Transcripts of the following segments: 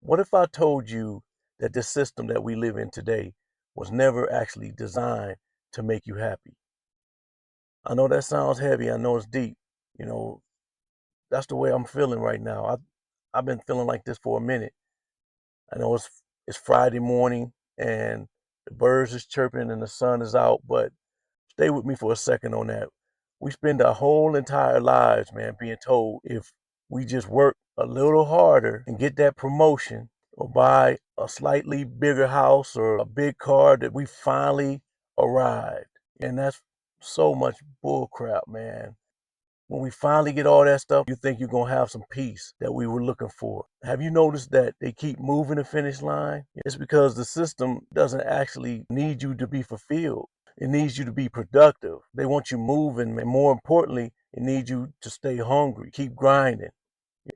What if I told you that this system that we live in today was never actually designed to make you happy? I know that sounds heavy. I know it's deep. You know, that's the way I'm feeling right now. I've been feeling like this for a minute. I know it's Friday morning and the birds is chirping and the sun is out, but stay with me for a second on that. We spend our whole entire lives, man, being told if we just work a little harder and get that promotion or buy a slightly bigger house or a big car that we finally arrived. And that's so much bull crap, man. When we finally get all that stuff, you think you're going to have some peace that we were looking for. Have you noticed that they keep moving the finish line? It's because the system doesn't actually need you to be fulfilled. It needs you to be productive. They want you moving, and more importantly, it needs you to stay hungry, keep grinding.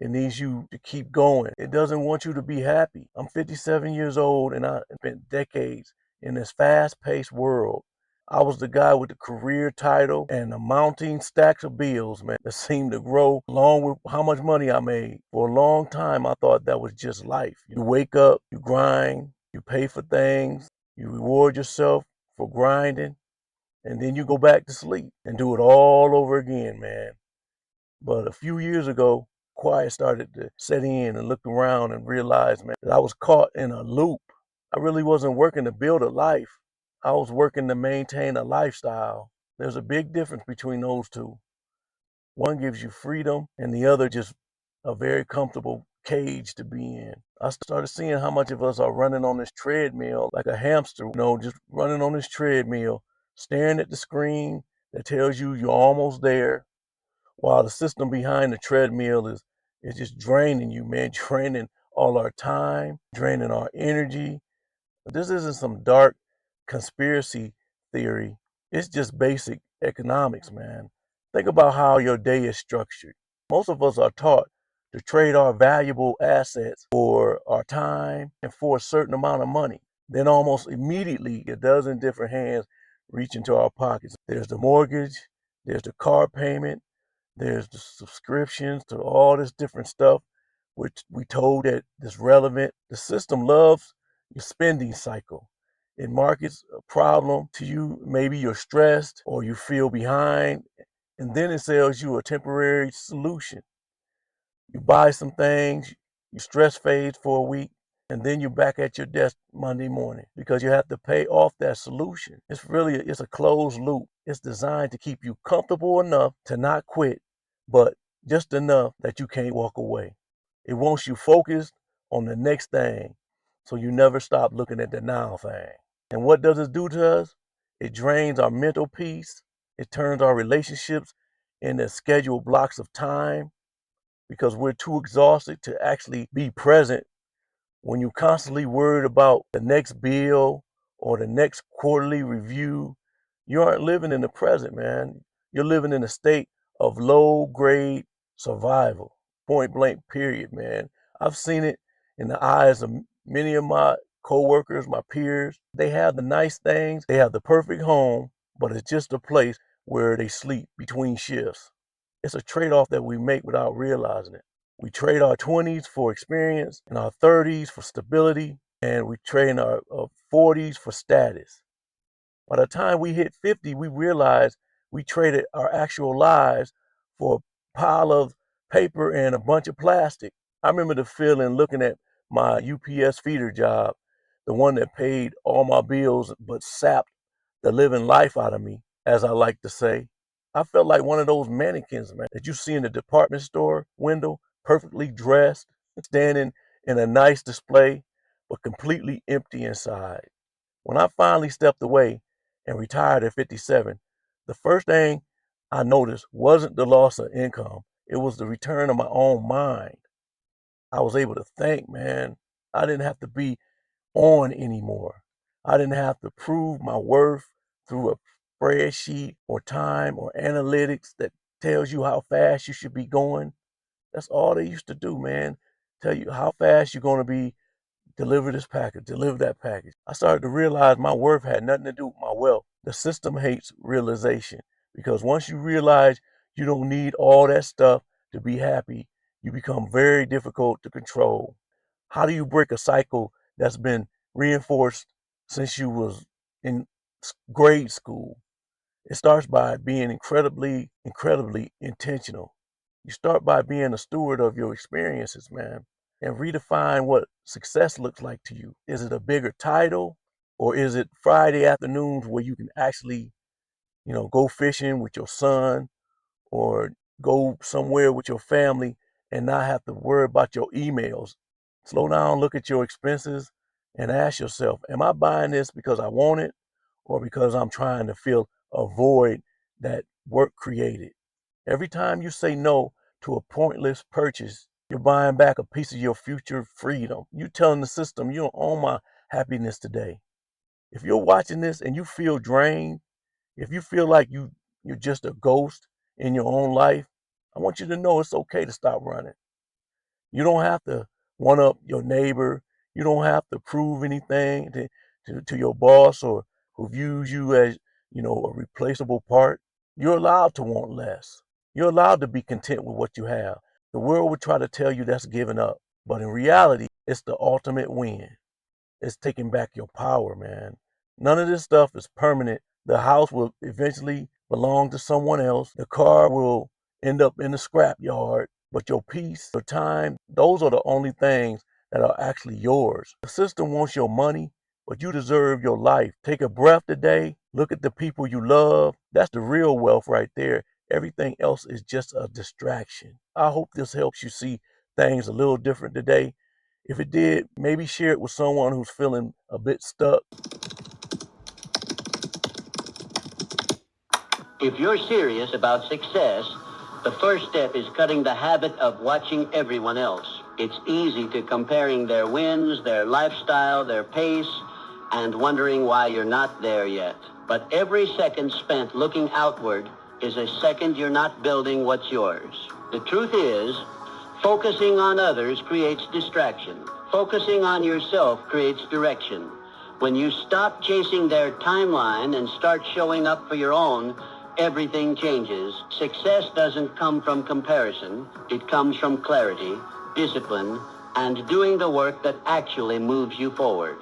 It needs you to keep going. It doesn't want you to be happy. I'm 57 years old and I spent decades in this fast-paced world. I was the guy with the career title and the mounting stacks of bills, man, that seemed to grow along with how much money I made. For a long time, I thought that was just life. You wake up, you grind, you pay for things, you reward yourself for grinding, and then you go back to sleep and do it all over again, man. But a few years ago, quiet started to set in and looked around and realized, man, that I was caught in a loop. I really wasn't working to build a life. I was working to maintain a lifestyle. There's a big difference between those two. One gives you freedom and the other just a very comfortable cage to be in. I started seeing how much of us are running on this treadmill like a hamster, just running on this treadmill, staring at the screen that tells you you're almost there, while the system behind the treadmill is just draining you, man, draining all our time, draining our energy. This isn't some dark conspiracy theory. It's just basic economics, man. Think about how your day is structured. Most of us are taught to trade our valuable assets for our time and for a certain amount of money. Then almost immediately, a dozen different hands reach into our pockets. There's the mortgage, there's the car payment, there's the subscriptions to all this different stuff, which we told that is relevant. The system loves your spending cycle. It markets a problem to you. Maybe you're stressed or you feel behind, and then it sells you a temporary solution. You buy some things, you stress fades for a week, and then you're back at your desk Monday morning because you have to pay off that solution. It's a closed loop. It's designed to keep you comfortable enough to not quit, but just enough that you can't walk away. It wants you focused on the next thing so you never stop looking at the now thing. And what does it do to us? It drains our mental peace. It turns our relationships into scheduled blocks of time because we're too exhausted to actually be present. When you're constantly worried about the next bill or the next quarterly review, you aren't living in the present, man. You're living in a state of low grade survival, point blank, period, man. I've seen it in the eyes of many of my coworkers, my peers. They have the nice things, they have the perfect home, but it's just a place where they sleep between shifts. It's a trade off that we make without realizing it. We trade our 20s for experience and our 30s for stability, and we trade our 40s for status. By the time we hit 50, we realize we traded our actual lives for a pile of paper and a bunch of plastic. I remember the feeling looking at my UPS feeder job, the one that paid all my bills but sapped the living life out of me, as I like to say. I felt like one of those mannequins, man, that you see in the department store window, perfectly dressed, standing in a nice display, but completely empty inside. When I finally stepped away and retired at 57, the first thing I noticed wasn't the loss of income, it was the return of my own mind. I was able to think, man. I didn't have to be on anymore. I didn't have to prove my worth through a spreadsheet or time or analytics that tells you how fast you should be going. That's all they used to do, man. Tell you how fast you're going to be, deliver this package, deliver that package. I started to realize my worth had nothing to do with my wealth. The system hates realization because once you realize you don't need all that stuff to be happy, you become very difficult to control. How do you break a cycle that's been reinforced since you was in grade school? It starts by being incredibly intentional. You start by being a steward of your experiences, man, and redefine what success looks like to you. Is it a bigger title, or is it Friday afternoons where you can actually, go fishing with your son, or go somewhere with your family and not have to worry about your emails? Slow down, look at your expenses, and ask yourself, am I buying this because I want it, or because I'm trying to fill a void that work created? Every time you say no to a pointless purchase, you're buying back a piece of your future freedom. You telling the system you don't own my happiness today. If you're watching this and you feel drained, if you feel like you're just a ghost in your own life, I want you to know it's okay to stop running. You don't have to one up your neighbor. You don't have to prove anything to your boss, or who views you as, a replaceable part. You're allowed to want less. You're allowed to be content with what you have. The world would try to tell you that's giving up, but in reality, it's the ultimate win. It's taking back your power, man. None of this stuff is permanent. The house will eventually belong to someone else. The car will end up in the scrap yard. But your peace, your time, those are the only things that are actually yours. The system wants your money, but you deserve your life. Take a breath today. Look at the people you love. That's the real wealth right there. Everything else is just a distraction. I hope this helps you see things a little different today. If it did, maybe share it with someone who's feeling a bit stuck. If you're serious about success, the first step is cutting the habit of watching everyone else. It's easy to comparing their wins, their lifestyle, their pace, and wondering why you're not there yet. But every second spent looking outward is a second you're not building what's yours. The truth is, focusing on others creates distraction. Focusing on yourself creates direction. When you stop chasing their timeline and start showing up for your own, everything changes. Success doesn't come from comparison. It comes from clarity, discipline, and doing the work that actually moves you forward.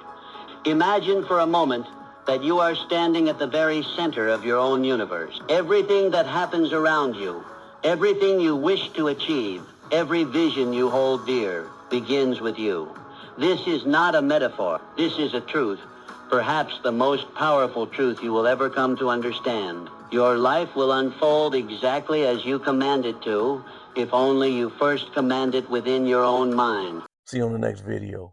Imagine for a moment that you are standing at the very center of your own universe. Everything that happens around you, everything you wish to achieve, every vision you hold dear, begins with you. This is not a metaphor. This is a truth, perhaps the most powerful truth you will ever come to understand. Your life will unfold exactly as you command it to, if only you first command it within your own mind. See you on the next video.